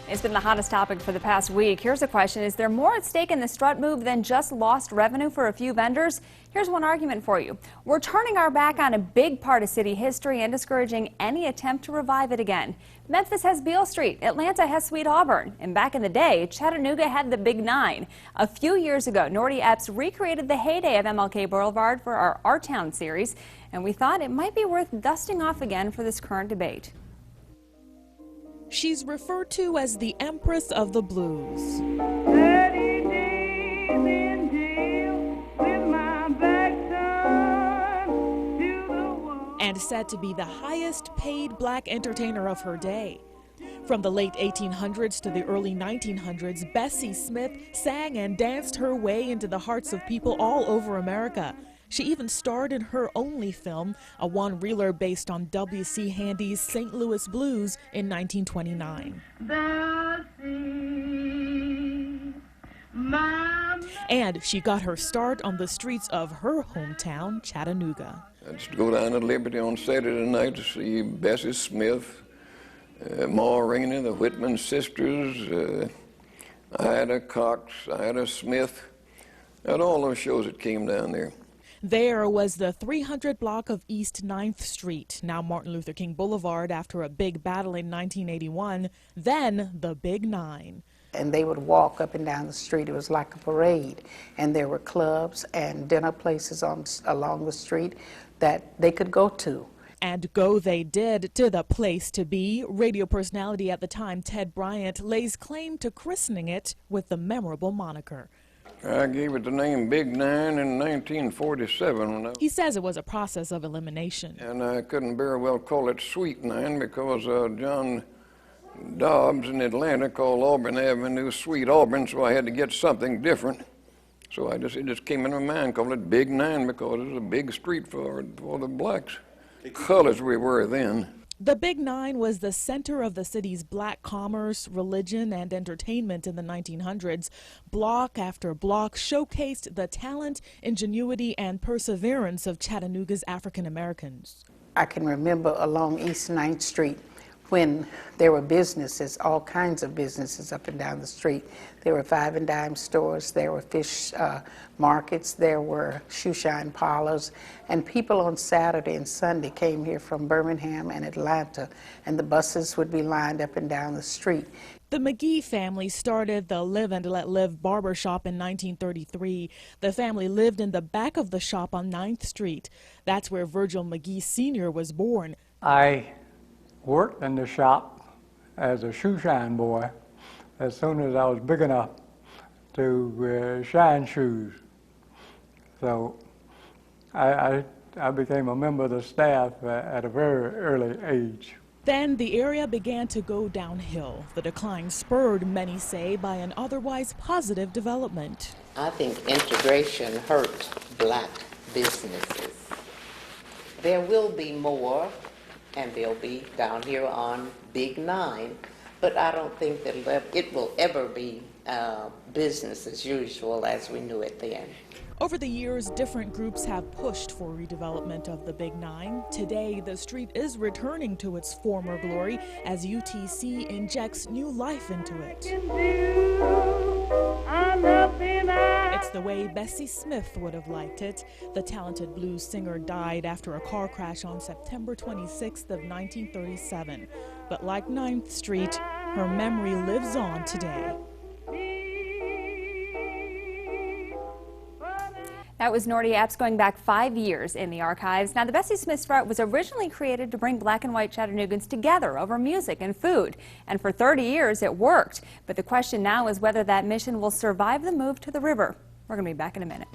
It's been the hottest topic for the past week. Here's a question. Is there more at stake in the Strut move than just lost revenue for a few vendors? Here's one argument for you. We're turning our back on a big part of city history and discouraging any attempt to revive it again. Memphis has Beale Street, Atlanta has Sweet Auburn, and back in the day, Chattanooga had the Big Nine. A few years ago, Nordia Epps recreated the heyday of MLK Boulevard for our Our Town series, and we thought it might be worth dusting off again for this current debate. She's referred to as the Empress of the Blues. And said to be the highest paid black entertainer of her day. From the late 1800s to the early 1900s, Bessie Smith sang and danced her way into the hearts of people all over America. She even starred in her only film, a one-reeler based on W.C. Handy's St. Louis Blues in 1929. And she got her start on the streets of her hometown, Chattanooga. I used to go down to Liberty on Saturday night to see Bessie Smith, Ma Rainey, the Whitman sisters, Ida Cox, Ida Smith, and all those shows that came down there. There was the 300 block of East 9th Street, now Martin Luther King Boulevard, after a big battle in 1981, then the Big Nine. And they would walk up and down the street. It was like a parade. And there were clubs and dinner places along the street that they could go to. And go they did to the place to be. Radio personality at the time, Ted Bryant, lays claim to christening it with the memorable moniker. I gave it the name Big Nine in 1947. He says it was a process of elimination. And I couldn't very well call it Sweet Nine because John Dobbs in Atlanta called Auburn Avenue Sweet Auburn, so I had to get something different. So it just came into my mind, called it Big Nine because it was a big street for the blacks. Colors we were then. The Big Nine was the center of the city's black commerce, religion, and entertainment in the 1900s. Block after block showcased the talent, ingenuity, and perseverance of Chattanooga's African Americans. I can remember along East 9th Street when there were businesses, all kinds of businesses up and down the street. There were five and dime stores, there were fish markets, there were shoe shine parlors, and people on Saturday and Sunday came here from Birmingham and Atlanta, and the buses would be lined up and down the street. The McGee family started the Live and Let Live barber shop in 1933. The family lived in the back of the shop on 9th Street. That's where Virgil McGee Sr. was born. I worked in the shop as a shoe shine boy as soon as I was big enough to shine shoes. So I became a member of the staff at a very early age. Then the area began to go downhill. The decline spurred, many say, by an otherwise positive development. I think integration hurt black businesses. There will be more, and they'll be down here on Big Nine, but I don't think that it will ever be business as usual as we knew it then. Over the years, different groups have pushed for redevelopment of the Big Nine. Today, the street is returning to its former glory as UTC injects new life into it. It's the way Bessie Smith would have liked it. The talented blues singer died after a car crash on September 26th of 1937. But like 9th Street, her memory lives on today. That was Nordia Epps going back 5 years in the archives. Now, the Bessie Smith Strut was originally created to bring black and white Chattanoogans together over music and food. And for 30 years, it worked. But the question now is whether that mission will survive the move to the river. We're going to be back in a minute.